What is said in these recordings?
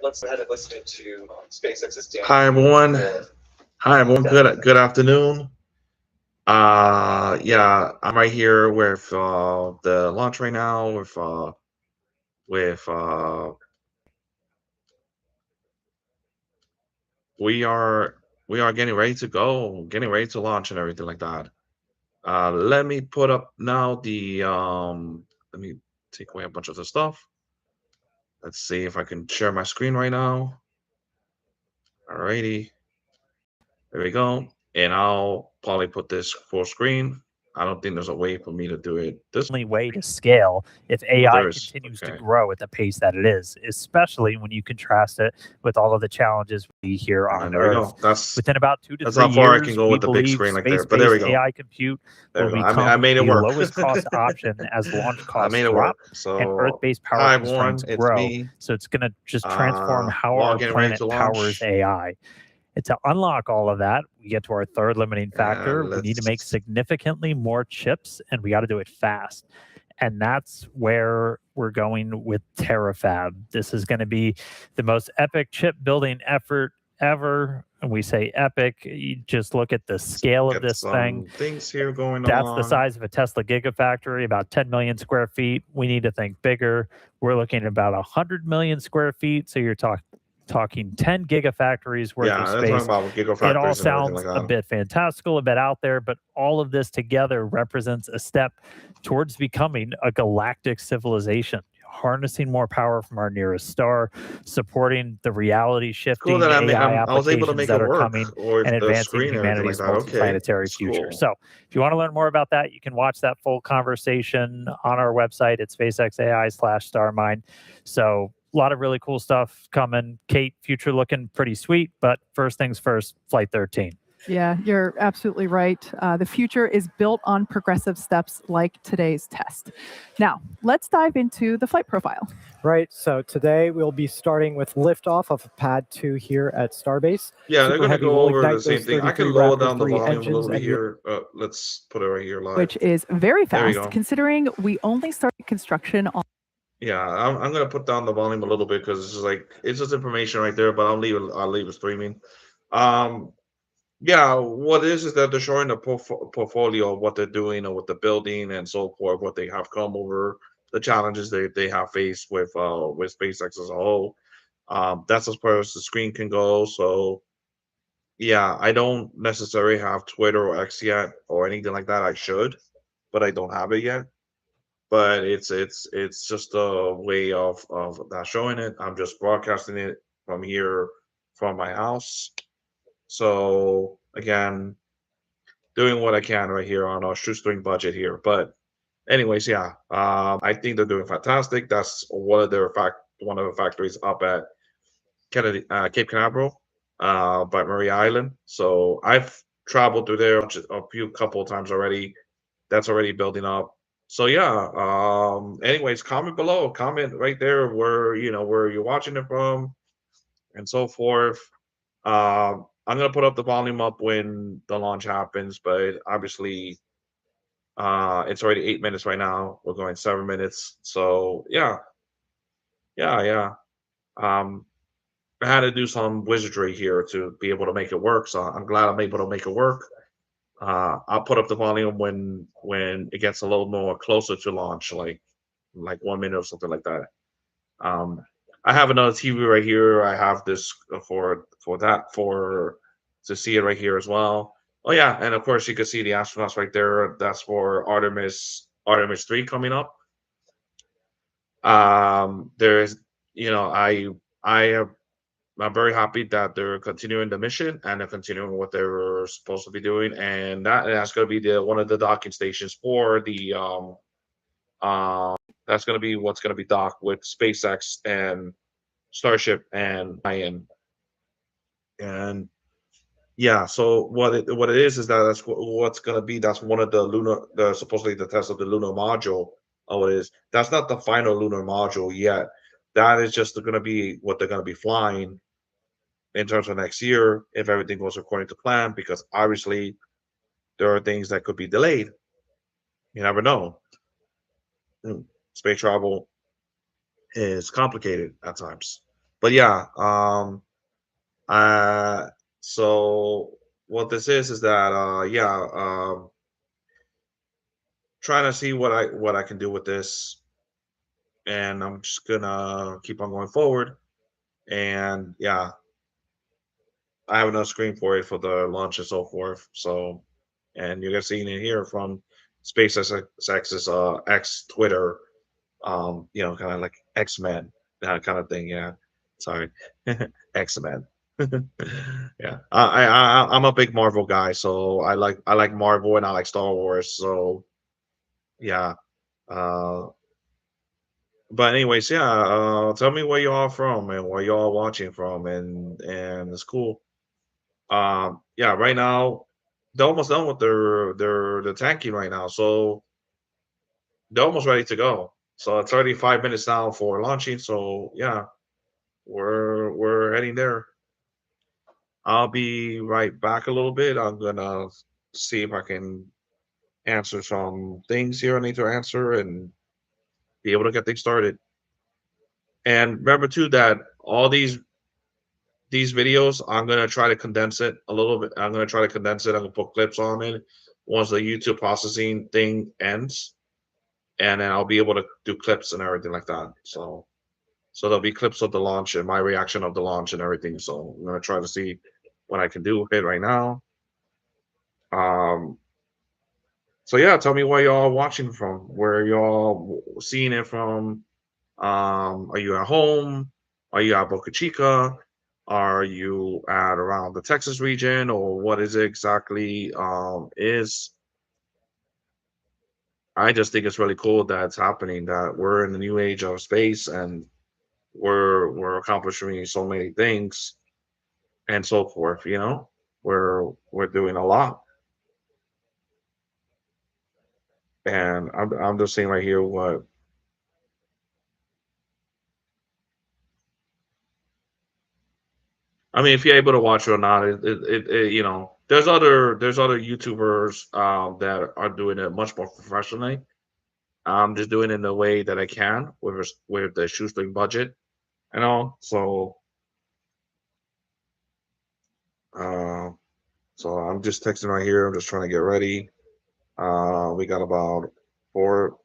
let's go ahead and listen to SpaceX's Dan. Hi everyone. Hi everyone. Good afternoon. Yeah, I'm right here with the launch right now with we are we are getting ready to go, getting ready to launch and everything like that. Let me put up now the let me take away a bunch of the stuff. Let's see if I can share my screen right now. Alrighty. There we go. And I'll probably put this full screen. I don't think there's a way for me to do it this. Only way to scale if Oh, AI there is. continues to Okay. grow at the pace that it is, especially when you contrast it with all of the challenges we here And on there we Earth. go. That's Within about 2 to that's 3 how far I can years, go we with the big believe screen like there. But there we space-based go. AI compute There will we go. I become made it the work. lowest cost option as launch I costs made it work. drop and So Earth-based power hi everyone, constraints it's grow. me. So it's going to just transform how We're all our getting ready planet to powers launch. AI. And to unlock all of that, we get to our third limiting factor. And We need to make let's significantly more chips, and we got to do it fast. And that's where we're going with Terafab. This is going to be the most epic chip building effort ever. And we say epic. You just look at the scale of get this thing. some things here going That's the on. size of a Tesla Gigafactory, about 10 million square feet. We need to think bigger. We're looking at about 100 million square feet. So you're talking 10 gigafactories worth Yeah, of they're talking space. about It all gigafactories and everything sounds like a that. bit fantastical, a bit out there, but all of this together represents a step towards becoming a galactic civilization, harnessing more power from our nearest star, supporting the reality Cool shifting that AI I was able to applications make that it are work coming with and the advancing screen and everything like humanity's that. Okay, multiplanetary it's future. cool. So if you want to learn more about that, you can watch that full conversation on our website at SpaceXAI/StarMine. So a lot of really cool stuff coming. Kate, future looking pretty sweet, but first things first, Flight 13. Yeah, you're absolutely right. The future is built on progressive steps like today's test. Now, let's dive into the flight profile. Right, so today we'll be starting with liftoff of Pad 2 here at Starbase. Yeah, they're Super going to Heavy go will over ignite the same those thing. I 33 can lower Raptor down the 3 volume a engines little bit and here. Let's put it right here live. Which is very There we fast, go. considering we only started construction on. Yeah, I'm gonna put down the volume a little bit because it's just like it's just information right there, but I'll leave it streaming. Um, yeah, what it is that they're showing the portfolio of what they're doing or what they're building and so forth, what they have come over, the challenges they have faced with SpaceX as a whole. That's as far as the screen can go. So yeah, I don't necessarily have Twitter or X yet or anything like that. I should, but I don't have it yet. But it's just a way of not showing it. I'm just broadcasting it from here from my house. So again, doing what I can right here on our shoestring budget here. But anyways, yeah, I think they're doing fantastic. That's one of the factories up at Kennedy, Cape Canaveral, by Maria Island. So I've traveled through there a few couple of times already. That's already building up. So yeah. Anyways, comment below. Comment right there where where you're watching it from and so forth. I'm gonna put up the volume up when the launch happens, but obviously, it's already 8 minutes right now. We're going 7 minutes. So yeah, yeah. Um, I had to do some wizardry here to be able to make it work. So I'm glad I'm able to make it work. I'll put up the volume when it gets a little more closer to launch, like 1 minute or something like that. Um, I have another TV right here. I have this for to see it right here as well. Oh yeah, and of course you can see the astronauts right there. That's for Artemis 3 coming up. There's I have I'm very happy that they're continuing the mission and they're continuing what they were supposed to be doing, and that's going to be the one of the docking stations for the that's going to be what's going to be docked with SpaceX and Starship and Mayan. And yeah, so what it is that that's what's going to be. That's one of the supposedly the test of the lunar module. Oh, it is. That's not the final lunar module yet. That is just going to be what they're going to be flying in terms of next year if everything goes according to plan. Because obviously there are things that could be delayed. You never know. Space travel is complicated at times. But yeah, uh, so what this is that yeah, trying to see what I can do with this, and I'm just gonna keep on going forward. And yeah, I have enough screen for it for the launch and so forth. So, and you're gonna see it here from SpaceX's X Twitter, kind of like X Men, that kind of thing. Yeah, sorry, X Men. Yeah, I'm a big Marvel guy, so I like Marvel and I like Star Wars. So yeah, uh, but anyways, yeah. Tell me where you all from and where you all watching from, and it's cool. Yeah, right now they're almost done with their tanking right now, so they're almost ready to go. So it's already 5 minutes now for launching. So yeah, we're heading there. I'll be right back a little bit. I'm gonna see if I can answer some things here I need to answer and be able to get things started. And remember too that all these videos, I'm gonna try to condense it a little bit. I'm gonna try to condense it. I'm gonna put clips on it once the YouTube processing thing ends, and then I'll be able to do clips and everything like that. So there'll be clips of the launch and my reaction of the launch and everything. So I'm gonna try to see what I can do with it right now. Um, so yeah, tell me where y'all watching from, where y'all seeing it from. Are you at home? Are you at Boca Chica? Are you at around the Texas region, or what is it exactly? Is I just think it's really cool that it's happening. That we're in the new age of space, and we're accomplishing so many things and so forth. We're doing a lot, and I'm just seeing right here what I mean. If you're able to watch it or not, there's other YouTubers that are doing it much more professionally. I'm just doing it in the way that I can with the shoestring budget and all. Uh, so I'm just texting right here. I'm just trying to get ready. We got about four.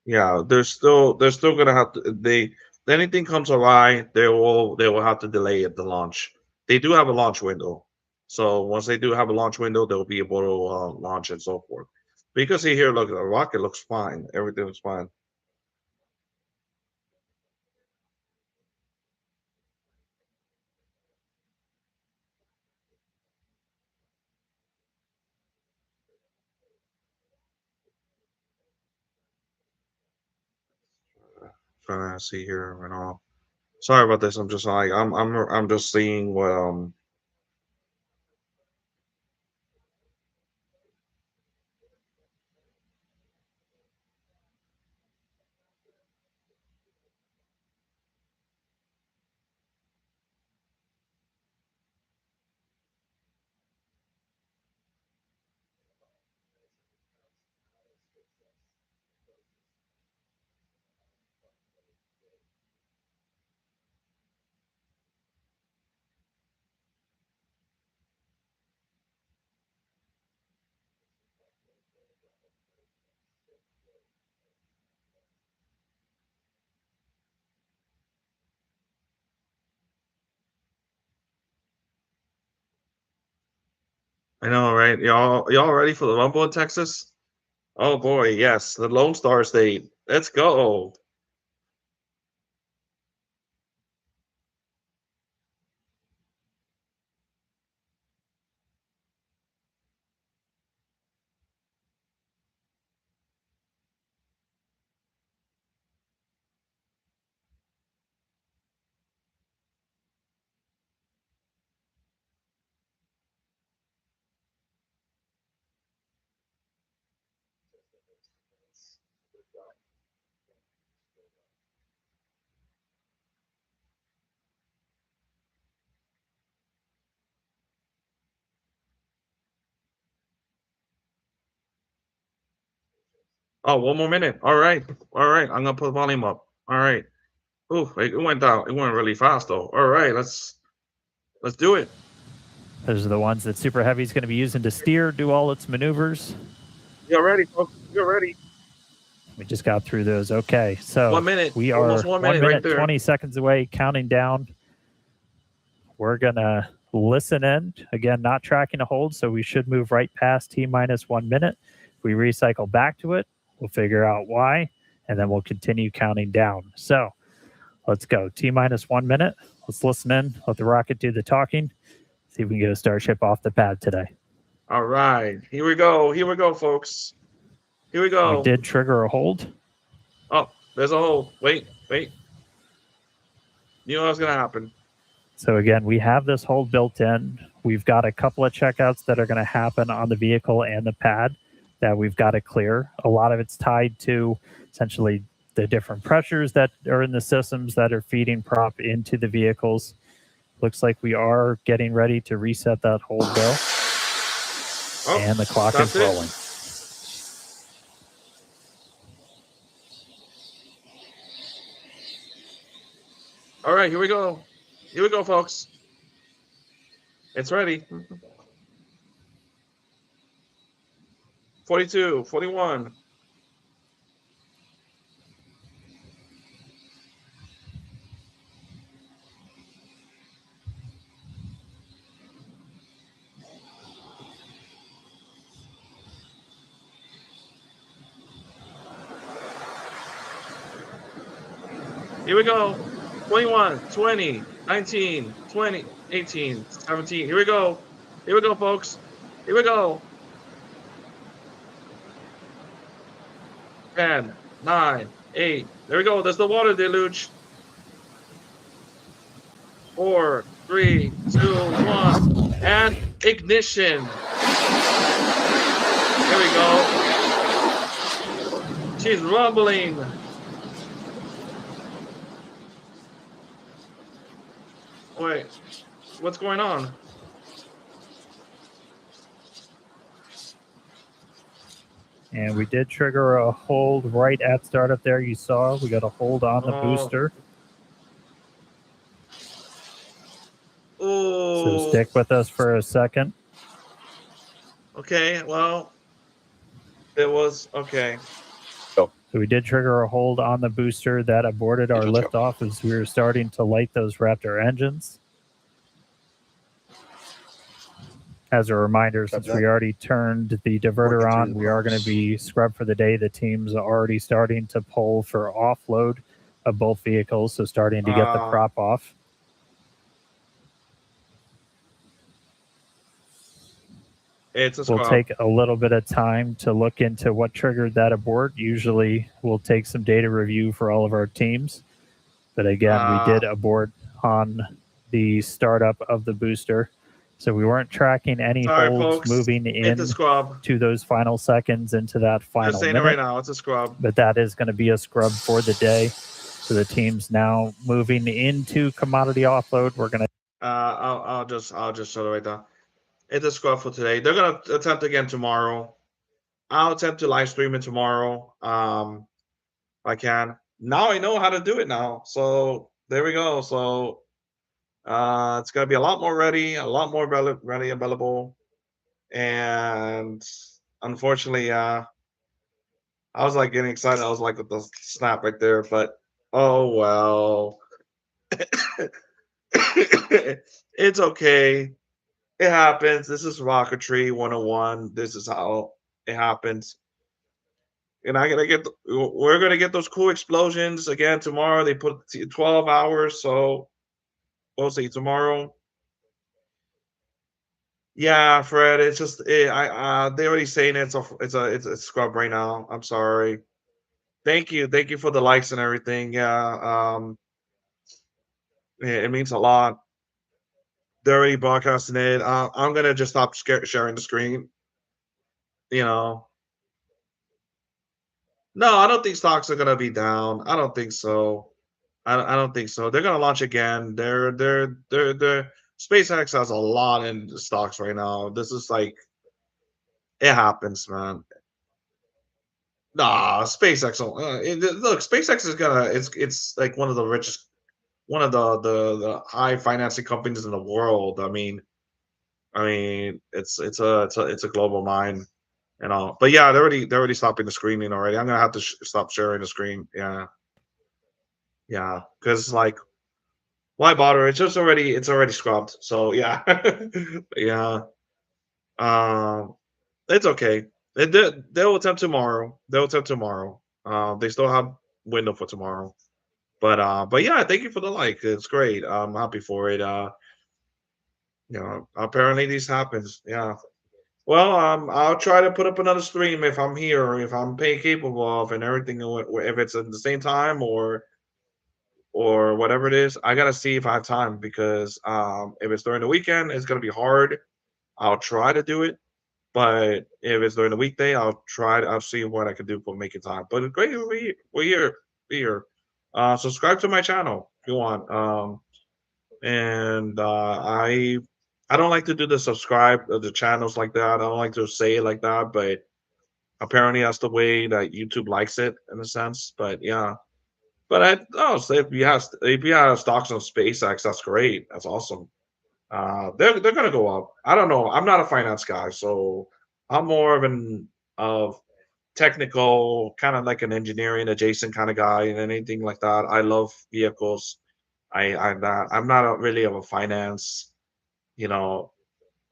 Yeah, they're still gonna have to. Anything comes awry, they will have to delay it the launch. They do have a launch window, so once they do have a launch window, they'll be able to launch and so forth. Because see here, look, the rocket looks fine. Everything looks fine. Trying to see here and all. Sorry about this. I'm just like I'm just seeing what I know, right? Y'all ready for the Rumble in Texas? Oh boy, yes, the Lone Star State. Let's go. Oh, 1 more minute. All right. All right. I'm gonna put volume up. All right. Oh, it went down. It went really fast though. All right, let's do it. Those are the ones that Super Heavy is going to be using to steer, do all its maneuvers. You're ready, folks. You're ready. We just got through those. Okay, so 1 minute. we are Almost 1 1 minute right minute, there. 20 seconds away, counting down. We're going to listen in. Again, not tracking a hold, so we should move right past T-minus 1 minute. If we recycle back to it, we'll figure out why, and then we'll continue counting down. So let's go. T-minus 1 minute. Let's listen in. Let the rocket do the talking. See if we can get a Starship off the pad today. All right. Here we go. Here we go, folks. Here we go. We did trigger a hold. Oh, there's a hole. Wait. You know what's going to happen. So again, we have this hold built in. We've got a couple of checkouts that are going to happen on the vehicle and the pad that we've got to clear. A lot of it's tied to essentially the different pressures that are in the systems that are feeding prop into the vehicles. Looks like we are getting ready to reset that hold though. Oh, and the clock is rolling. All right, here we go. Here we go, folks. It's ready. 42, 41. Here we go. 21, 20, 19, 20, 18, 17. Here we go. Here we go, folks. Here we go. 10, 9, 8. There we go. There's the water deluge. 4, 3, 2, 1. And ignition. Here we go. She's rumbling. Wait, what's going on? And we did trigger a hold right at startup there. You saw we got a hold on the booster. Oh. So stick with us for a second. Okay, well, it was okay. So we did trigger a hold on the booster that aborted our liftoff as we were starting to light those Raptor engines. As a reminder, since we already turned the diverter on, we are going to be scrubbed for the day. The team's already starting to pull for offload of both vehicles, so starting to get the prop off. We'll take a little bit of time to look into what triggered that abort. Usually we'll take some data review for all of our teams. But again, we did abort on the startup of the booster. So we weren't tracking any holds folks. moving in to those final seconds into that final Just saying minute. it right now, it's a scrub. But that is going to be a scrub for the day. So the team's now moving into commodity offload. We're going to I'll just shut it right down. It's a scrub for today. They're gonna attempt again tomorrow. I'll attempt to live stream it tomorrow. If I can. Now I know how to do it now. So there we go. So it's gonna be a lot more ready, a lot more ready available. And unfortunately, I was like getting excited. I was like with the snap right there, but oh well. It's okay. It happens. This is rocketry 101. This is how it happens. And we're gonna get those cool explosions again tomorrow. They put 12 hours, so we'll see tomorrow. Yeah, Fred. It's just they already saying it's a scrub right now. I'm sorry. Thank you for the likes and everything. Yeah, it means a lot. They're already broadcasting it. I'm gonna just stop sharing the screen. You know. No, I don't think stocks are gonna be down. I don't think so. I don't think so. They're gonna launch again. They're SpaceX has a lot in stocks right now. This is like it happens, man. Nah, SpaceX. Look, SpaceX is gonna. It's like one of the richest, one of the high financing companies in the world. I mean, it's a global mine, and all. But yeah, they're already stopping the screening already. I'm gonna have to stop sharing the screen. Yeah, yeah, because like, why bother? It's already scrubbed. So yeah, yeah. Um, it's okay. They'll attempt tomorrow. They'll attempt tomorrow. They still have window for tomorrow. But yeah, thank you for the like. It's great. I'm happy for it. Apparently this happens. Yeah. Well, I'll try to put up another stream if I'm here, if I'm pay capable of, and everything. If it's at the same time or whatever it is, I gotta see if I have time because if it's during the weekend, it's gonna be hard. I'll try to do it, but if it's during the weekday, I'll see what I can do for making time. But it's great, we're here, we're here. Subscribe to my channel if you want. And I don't like to do the subscribe the channels like that. I don't like to say it like that, but apparently that's the way that YouTube likes it in a sense. But yeah, but so if you have stocks on SpaceX, that's great. That's awesome. They're gonna go up. I don't know. I'm not a finance guy, so I'm more of technical, kind of like an engineering adjacent kind of guy, and anything like that. I love vehicles. I'm not really of a finance, you know,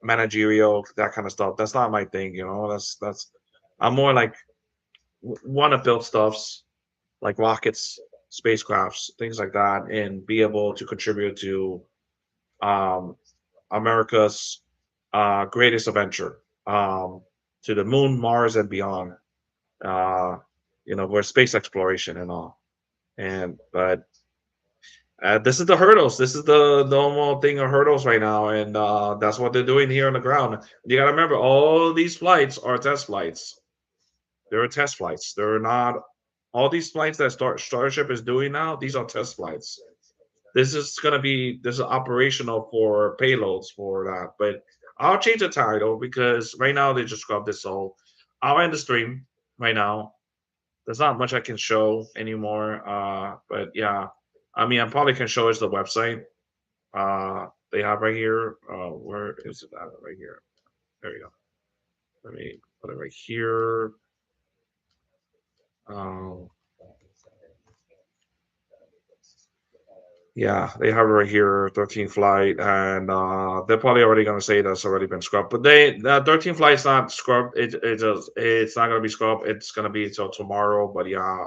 managerial that kind of stuff. That's not my thing. That's I'm more like want to build stuffs like rockets, spacecrafts, things like that, and be able to contribute to um, America's greatest adventure to the moon, Mars, and beyond. Uh, where space exploration and all. But this is the hurdles. This is the normal thing of hurdles right now, and that's what they're doing here on the ground. You got to remember, all these flights are test flights. They're test flights. They're not all these flights that Starship is doing now. These are test flights. This is operational for payloads for that. But I'll change the title because right now they just scrubbed this. So I'll end the stream right now. There's not much I can show anymore. But yeah, I mean, I probably can show us the website. They have right here. Where is it at? Right here. There you go. Let me put it right here. Um, Yeah, they have it right here, 13 flight, and they're probably already gonna say that's already been scrubbed. But that 13 flight's not scrubbed. It's not gonna be scrubbed. It's gonna be till tomorrow. But yeah,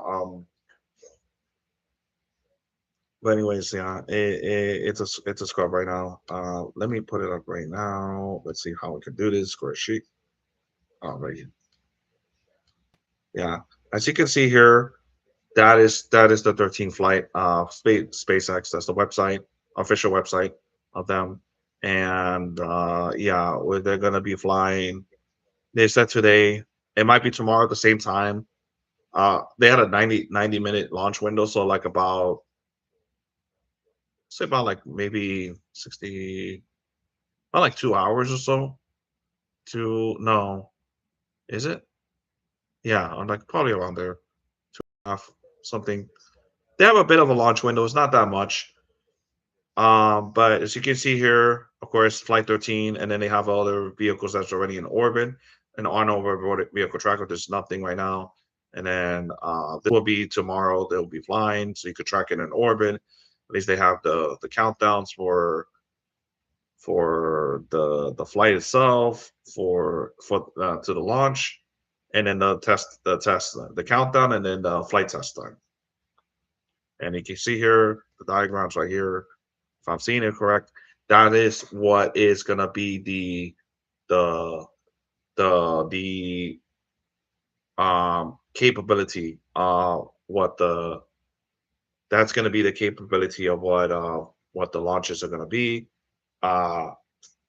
but anyways, yeah, it's a scrub right now. Let me put it up right now. Let's see how we can do this. Square sheet. Right here. Yeah, as you can see here, that is the 13th flight of SpaceX. That's the website, official website of them. And yeah, they're gonna be flying. They said today. It might be tomorrow at the same time. They had a 90-minute launch window, so like about say about like maybe 60, about like 2 hours or so. No, is it? Yeah, or like probably around there, half something. They have a bit of a launch window. It's not that much. But as you can see here, of course, Flight 13, and then they have other vehicles that's already in orbit and on over vehicle tracker. There's nothing right now. And then this will be tomorrow. They'll be flying, so you could track it in orbit. At least they have the countdowns for the flight itself, for to the launch, and then the countdown, and then the flight test time. And you can see here the diagrams right here. If I'm seeing it correct, that is what is gonna be the the capability what the that's gonna be the capability of what the launches are gonna be. Uh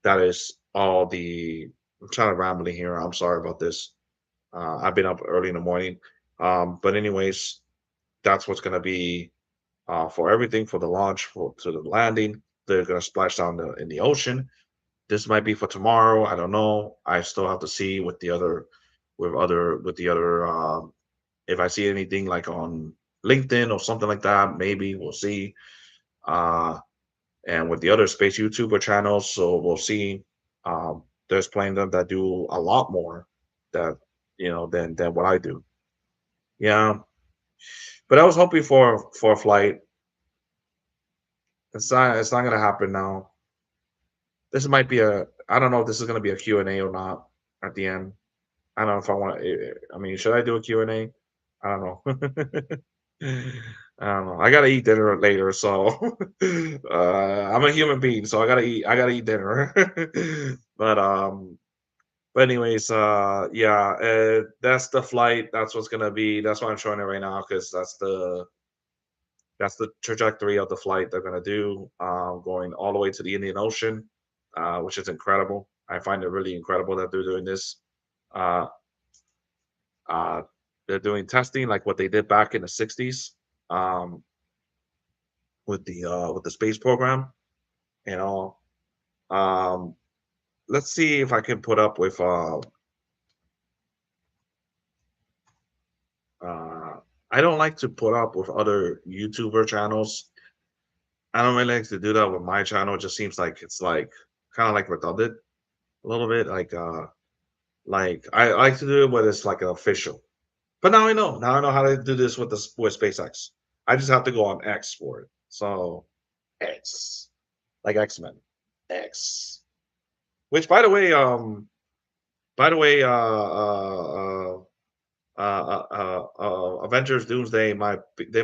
that is all the I'm trying to rambling here. I'm sorry about this. I've been up early in the morning. But anyways, that's what's gonna be for everything for the launch to the landing. They're gonna splash down in the ocean. This might be for tomorrow. I don't know. I still have to see with the other If I see anything like on LinkedIn or something like that, maybe we'll see. And with the other space YouTuber channels, so we'll see. There's plenty of them that do a lot more that than what I do. Yeah, but I was hoping for a flight. It's not gonna happen now. This might be a. I don't know if this is gonna be a Q&A or not at the end. I don't know if I want to. I mean, should I do a Q&A? I don't know. I don't know. I gotta eat dinner later, so I'm a human being, so I gotta eat. I gotta eat dinner. But anyways, yeah, that's the flight. That's what's gonna be. That's why I'm showing it right now because that's the trajectory of the flight they're gonna do, going all the way to the Indian Ocean, which is incredible. I find it really incredible that they're doing this. Uh, uh, they're doing testing like what they did back in the '60s, um, with the space program. You know, um, let's see if I can put up with. I don't like to put up with other YouTuber channels. I don't really like to do that with my channel. It just seems like it's like kind of like redundant a little bit. Like I like to do it when it's like an official. But now I know. Now I know how to do this with SpaceX. I just have to go on X for it. So X, like X-Men, X. Which, by the way, Avengers Doomsday they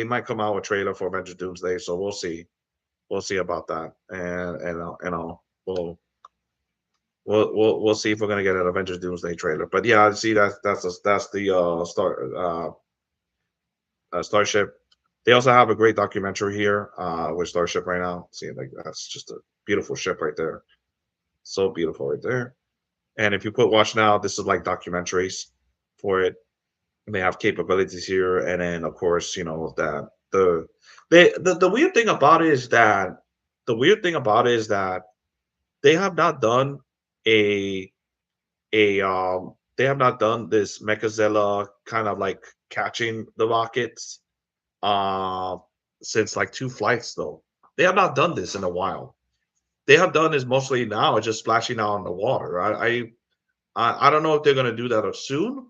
might come out with a trailer for Avengers Doomsday. So we'll see about that, and I'll we'll see if we're gonna get an Avengers Doomsday trailer. But yeah, I see that's the Starship. They also have a great documentary here with Starship right now. See, like that's just a beautiful ship right there. So beautiful right there. And if you put watch now, this is like documentaries for it. And they have capabilities here, and then of course, that the weird thing about it is that they have not done a they have not done this Mechazilla kind of like catching the rockets uh since like two flights though. They have not done this in a while. They have done this mostly now, just splashing out on the water. I don't know if they're gonna do that soon,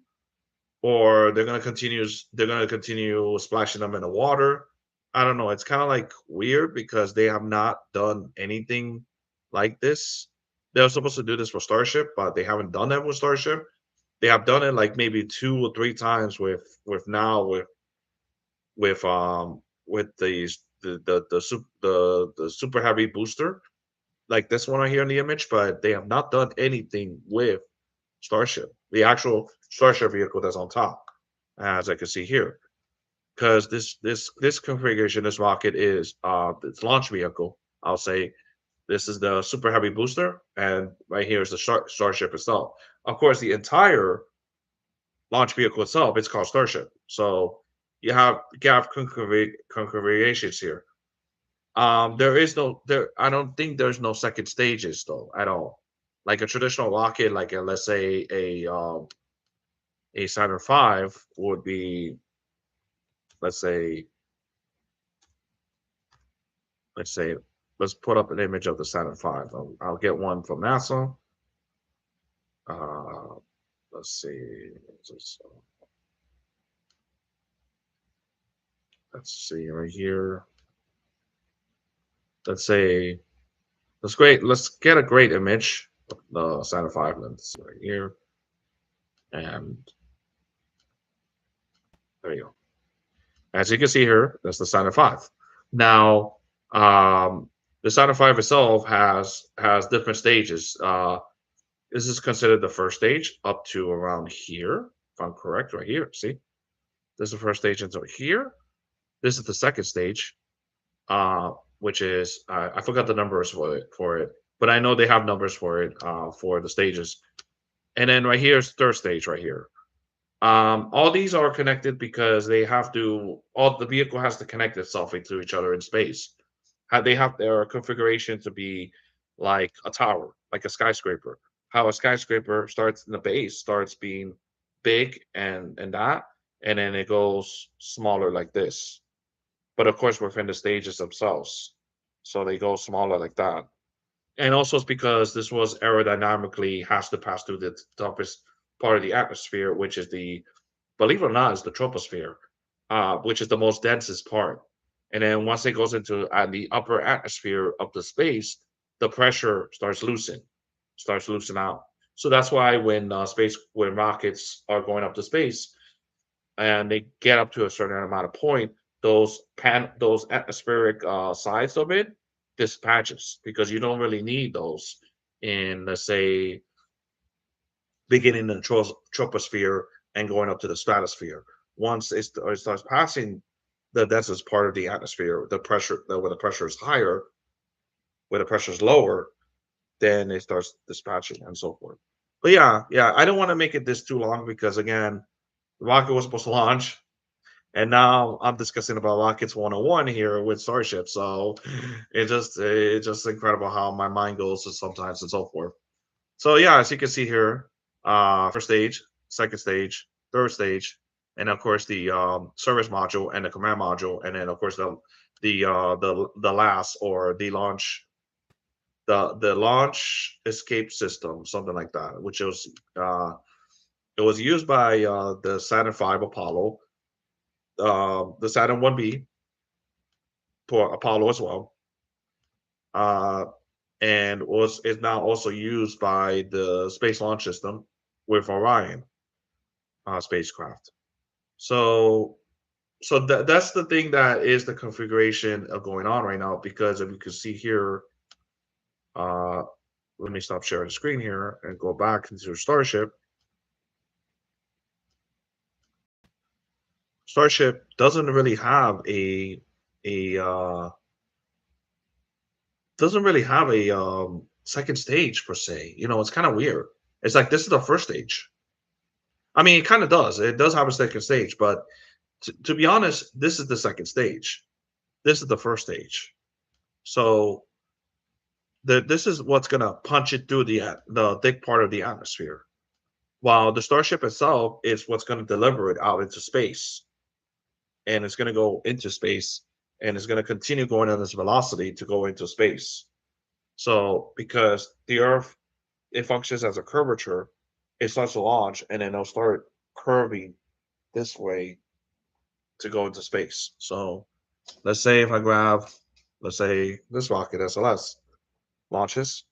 or they're gonna continue splashing them in the water. I don't know. It's kind of like weird because they have not done anything like this. They're supposed to do this for Starship, but they haven't done that with Starship. They have done it like maybe 2 or 3 times with the super heavy booster, like this one right here in the image, but they have not done anything with Starship, the actual Starship vehicle that's on top, as I can see here. Because this configuration, this rocket is its launch vehicle. I'll say this is the super heavy booster, and right here is the Starship itself. Of course, the entire launch vehicle itself, it's called Starship. So you have configurations here. There is no there. I don't think there's no second stages though at all. Like a traditional rocket, like let's say a Saturn V would be, let's say, let's say, let's put up an image of the Saturn V. I'll get one from NASA. Uh, let's see. Let's see right here. Let's get a great image of the Saturn V. Let's see right here. And there you go. As you can see here, that's the Saturn V. Now, the Saturn V itself has different stages. This is considered the first stage up to around here, if I'm correct, right here. See, this is the first stage until here. This is the second stage, which is I forgot the numbers for it, but I know they have numbers for it for the stages. And then right here is third stage right here. All these are connected because all the vehicle has to connect itself into each other in space. They have their configuration to be like a tower, like a skyscraper. How a skyscraper starts in the base, starts being big and that, and then it goes smaller like this. But of course, within the stages themselves, so they go smaller like that. And also, it's because this was aerodynamically has to pass through the toughest part of the atmosphere, which is the, believe it or not, is the troposphere, which is the most densest part. And then once it goes into the upper atmosphere of the space, the pressure starts loosening out. So that's why when rockets are going up to space and they get up to a certain amount of point, those atmospheric sides of it dispatches, because you don't really need those in, let's say, beginning in the troposphere and going up to the stratosphere. Once it starts passing the densest part of the atmosphere, where the pressure is higher, where the pressure is lower, then it starts dispatching and so forth. But yeah, I don't want to make it this too long because again, the rocket was supposed to launch, and now I'm discussing about rockets 101 here with Starship. So it's just incredible how my mind goes sometimes and so forth. So yeah, as you can see here, first stage, second stage, third stage, and of course the service module and the command module, and then of course the last, or the launch escape system, something like that, which was it was used by the Saturn V Apollo, the Saturn 1B for Apollo as well, uh, and is now also used by the Space Launch System with Orion spacecraft. So that's the thing that is the configuration of going on right now, because if you can see here, uh, let me stop sharing the screen here and go back into Starship. Starship doesn't really have a second stage per se. It's kind of weird. It's like this is the first stage. I mean, it kind of does. It does have a second stage, but to be honest, this is the second stage. This is the first stage. So this is what's gonna punch it through the thick part of the atmosphere, while the Starship itself is what's gonna deliver it out into space, and it's gonna go into space, and it's gonna continue going at this velocity to go into space. So because the Earth, it functions as a curvature, it starts to launch, and then it'll start curving this way to go into space. So let's say if I grab, let's say this rocket SLS launches,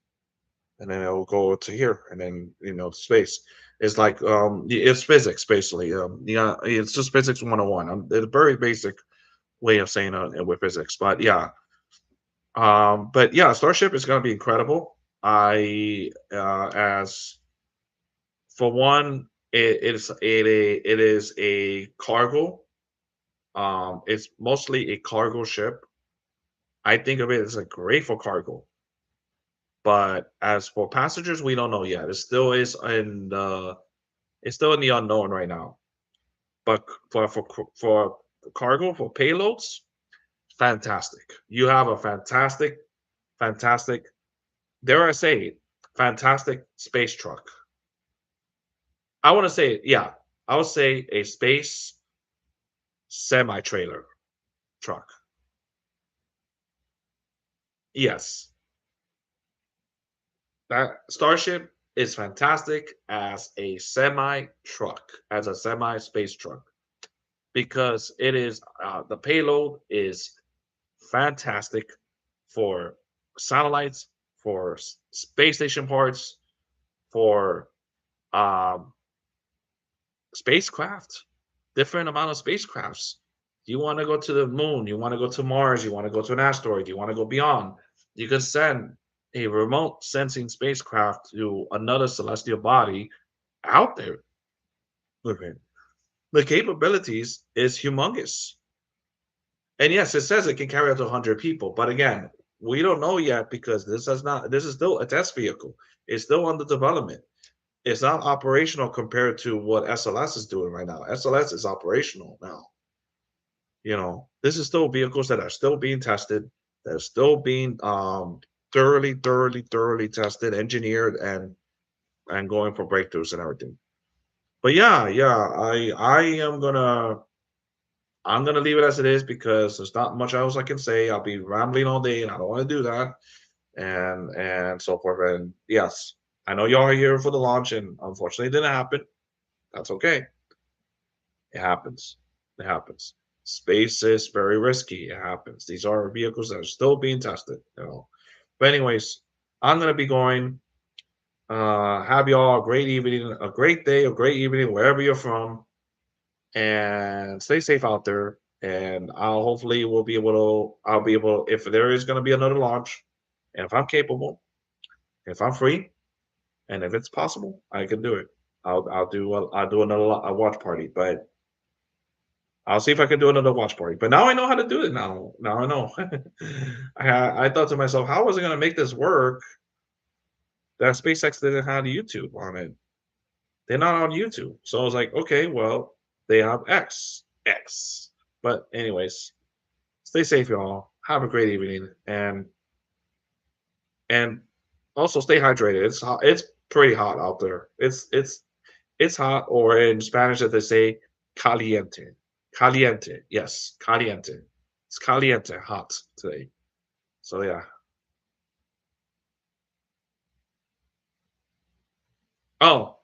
and then it'll go to here, and then to space. It's like it's physics basically. Yeah, it's just physics 101. It's a very basic way of saying it with physics, but yeah. But yeah, Starship is going to be incredible. As for one, it is a cargo. It's mostly a cargo ship. I think of it as a great for cargo. But as for passengers, we don't know yet. It's still in the unknown right now. But for cargo, for payloads, fantastic. You have a fantastic, dare I say it, fantastic space truck. I want to say, yeah, I would say a space semi-trailer truck. Yes, that Starship is fantastic as a semi truck, as a semi space truck, because it is the payload is fantastic for satellites, for space station parts, for um, spacecraft, different amount of spacecrafts. You want to go to the moon, you want to go to Mars, you want to go to an asteroid, you want to go beyond. You can send a remote sensing spacecraft to another celestial body out there with it. The capabilities is humongous. And yes, it says it can carry up to 100 people, but again, we don't know yet because this is still a test vehicle. It's still under development. It's not operational compared to what SLS is doing right now. SLS is operational now. This is still vehicles that are still being tested, that are still being thoroughly tested, engineered, and going for breakthroughs and everything. But yeah, I'm gonna leave it as it is because there's not much else I can say. I'll be rambling all day, and I don't want to do that, and so forth. And yes, I know y'all are here for the launch, and unfortunately, it didn't happen. That's okay. It happens. It happens. Space is very risky. It happens. These are vehicles that are still being tested. But anyways, I'm gonna be going. Have y'all a great evening, a great day, a great evening wherever you're from, and stay safe out there. And I'll hopefully will be able to. I'll be able if there is going to be another launch, and if I'm capable, if I'm free, and if it's possible, I can do it. I'll do another a watch party, but I'll see if I can do another watch party. But now I know how to do it. Now I know. I thought to myself, how was I going to make this work? That SpaceX didn't have YouTube on it. They're not on YouTube. So I was like, okay, well, they have X. But anyways, stay safe, y'all. Have a great evening, and also stay hydrated. It's hot. It's pretty hot out there. It's hot, or in Spanish, that they say caliente. Caliente. Yes, caliente. It's caliente, hot today. So yeah. Oh,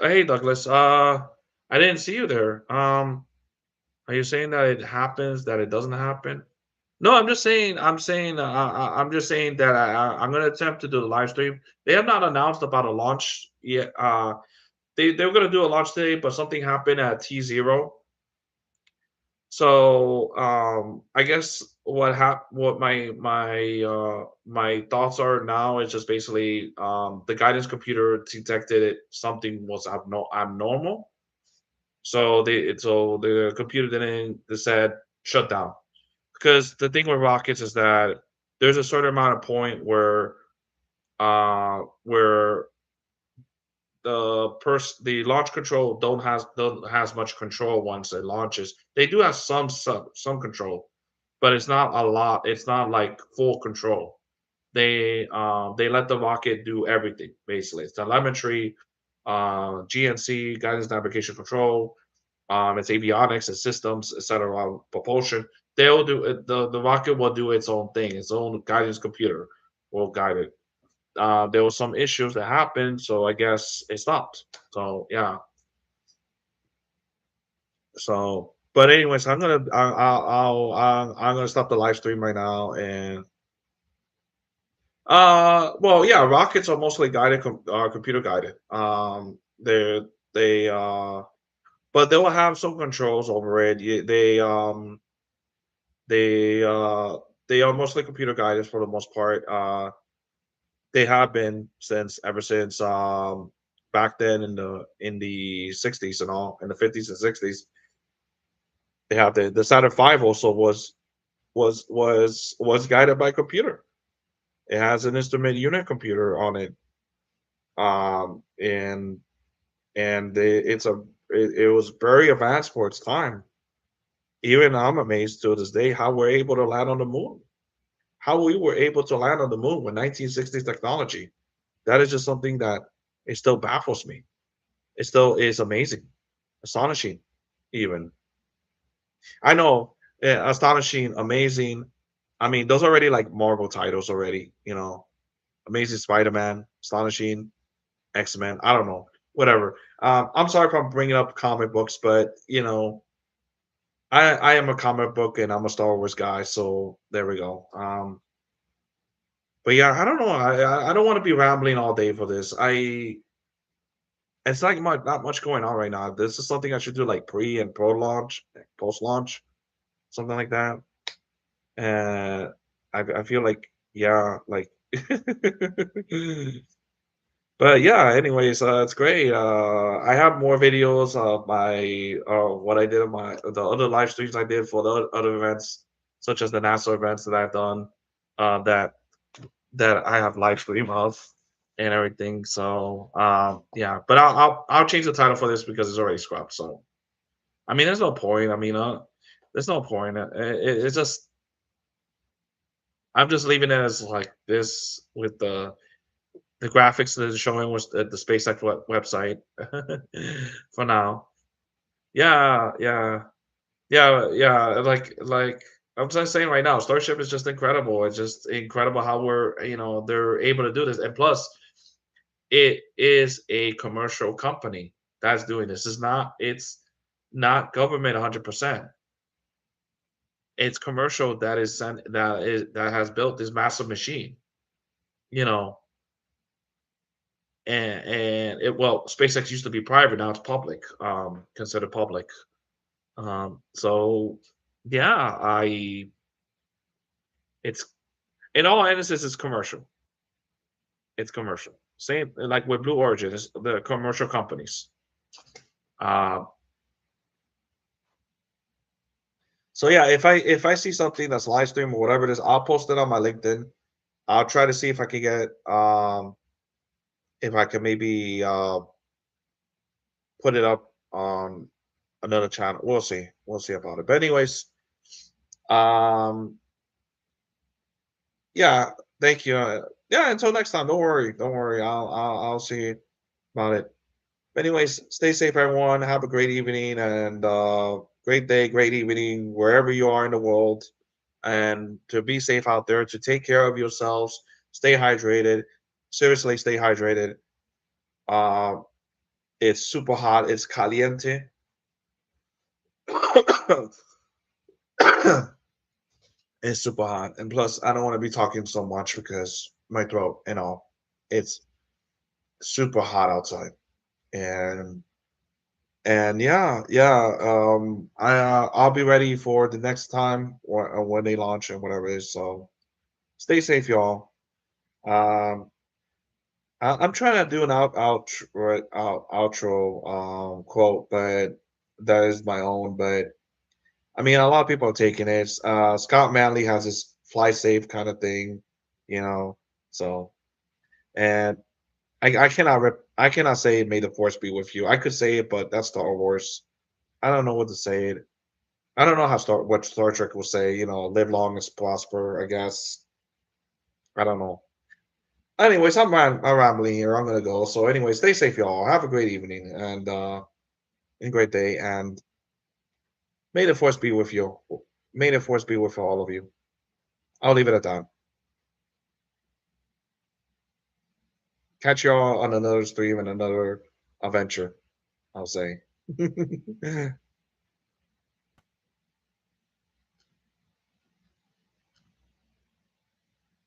hey Douglas. I didn't see you there. Are you saying that it happens, that it doesn't happen? No, I'm just saying. I'm just saying that I'm going to attempt to do the live stream. They have not announced about a launch yet. They were going to do a launch today, but something happened at T0. So I guess what my thoughts are now is just basically the guidance computer detected something was abnormal. So the computer didn't they said shut down. Because the thing with rockets is that there's a certain amount of point where the launch control don't has much control once it launches. They do have some control, but it's not a lot. It's not like full control. They let the rocket do everything basically. It's telemetry, GNC, guidance navigation control, it's avionics, it's systems, etc. Propulsion. They'll do it. The rocket will do its own thing. Its own guidance computer will guide it. There were some issues that happened, so I guess it stopped. So yeah. So, but anyways, I'm gonna stop the live stream right now. And well, yeah, rockets are mostly guided, computer guided. They but they will have some controls over it. They uh they are mostly computer guided for the most part. They have been since ever since back then in the 60s and all, in the 50s and 60s. They have the Saturn V also was guided by computer. It has an instrument unit computer on it. And it was very advanced for its time. Even I'm amazed to this day how we're able to land on the moon. How we were able to land on the moon with 1960s technology. That is just something that it still baffles me. It still is amazing, astonishing, even. I know, astonishing, amazing. I mean, those are already like Marvel titles already. Amazing Spider-Man, astonishing, X-Men. I don't know, whatever. I'm sorry if I'm bringing up comic books, but I am a comic book and I'm a Star Wars guy, so there we go. But yeah, I don't know. I don't want to be rambling all day for this. It's not much going on right now. This is something I should do like pre and pro launch, post launch, something like that. And I feel like yeah, like. But yeah, anyways, it's great. I have more videos of my what I did on the other live streams I did for the other events, such as the NASA events that I've done, that I have live stream of and everything. So yeah, but I'll change the title for this because it's already scrubbed. So I mean, there's no point. I mean, there's no point. It's just I'm just leaving it as like this with the The graphics that is showing was at the SpaceX website for now. Yeah, yeah, yeah. Like I'm just saying right now, Starship is just incredible. It's just incredible how they're able to do this, and plus, it is a commercial company that's doing this. It's not government 100%. It's commercial that has built this massive machine. You know, and SpaceX used to be private, now it's public, considered public. So yeah, it's in all instances it's commercial. It's commercial. Same like with Blue Origin, it's the commercial companies. Uh, so yeah, if I see something that's live stream or whatever it is, I'll post it on my LinkedIn. I'll try to see if I can get if I can maybe put it up on another channel. We'll see. We'll see about it. But anyways, um, yeah, thank you. Yeah, until next time. Don't worry. Don't worry. I'll see about it. But anyways, stay safe, everyone. Have a great evening and great day, great evening, wherever you are in the world. And to be safe out there, to take care of yourselves, stay hydrated. Seriously, stay hydrated. Uh, it's super hot. It's caliente. It's super hot. And plus, I don't want to be talking so much because my throat, it's super hot outside. And yeah, I'll be ready for the next time when they launch and whatever it is. So stay safe, y'all. Um, I'm trying to do an outro quote, but that is my own. But I mean, a lot of people are taking it. Scott Manley has this fly safe kind of thing, you know. So and I cannot say may the force be with you. I could say it, but that's Star Wars. I don't know what to say it. I don't know what Star Trek will say. Live long and prosper. I guess I don't know. Anyways, I'm rambling here. I'm gonna go. So, anyway, stay safe, y'all. Have a great evening and a great day. And may the force be with you. May the force be with all of you. I'll leave it at that. Catch y'all on another stream and another adventure. I'll say.